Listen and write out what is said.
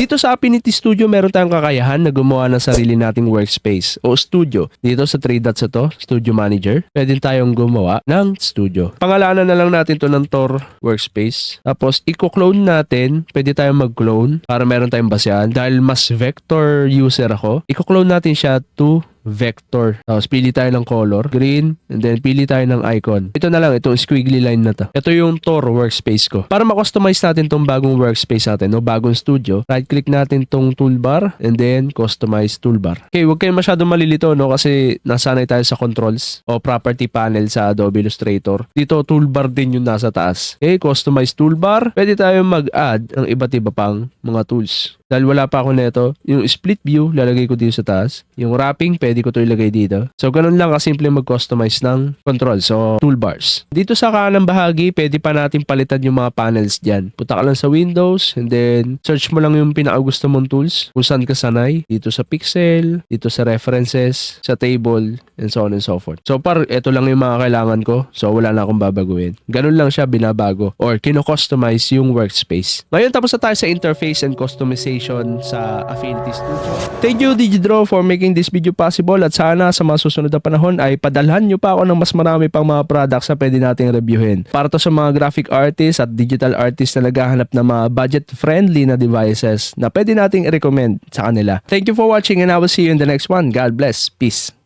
Dito sa Affinity Studio, meron tayong kakayahan na gumawa ng sarili nating workspace o studio. Dito sa 3 dots ito, Studio Manager, pwede tayong gumawa ng studio. Pangalanan na lang natin to ng Tor Workspace. Tapos, i-clone natin. Pwede tayong mag-clone para meron tayong basehan. Dahil mas vector user ako, i-clone natin siya to vector. Tapos pili tayo ng color, green, and then pili tayo ng icon. Ito na lang, itong squiggly line na to. Ito yung Tor workspace ko. Para ma-customize natin tong bagong workspace natin, no, bagong studio, right-click natin tong toolbar, and then customize toolbar. Okay, huwag kayong masyadong malilito, no, kasi nasanay tayo sa controls o property panel sa Adobe Illustrator. Dito, toolbar din yung nasa taas. Okay, customize toolbar. Pwede tayo mag-add ng iba't iba pang mga tools. Dahil wala pa ako nito, yung split view, lalagay ko dito sa taas. Yung wrapping, pwede ko to ilagay dito. So, ganun lang kasimple mag-customize ng controls o toolbars. Dito sa kanang bahagi, pwede pa natin palitan yung mga panels dyan. Punta ka lang sa Windows, and then search mo lang yung pinakagusto mong tools, kung saan ka sanay. Dito sa pixel, dito sa references, sa table, and so on and so forth. So, ito lang yung mga kailangan ko. So, wala na akong babaguhin. Ganun lang siya binabago or kino-customize yung workspace. Ngayon, tapos na tayo sa interface and customization sa Affinity Studio. Thank you Digidraw for making this video possible at sana sa mga susunod na panahon ay padalhan nyo pa ako ng mas marami pang mga products na pwede nating reviewin. Para to sa mga graphic artists at digital artists na naghahanap ng mga budget-friendly na devices na pwede nating i-recommend sa kanila. Thank you for watching and I will see you in the next one. God bless. Peace.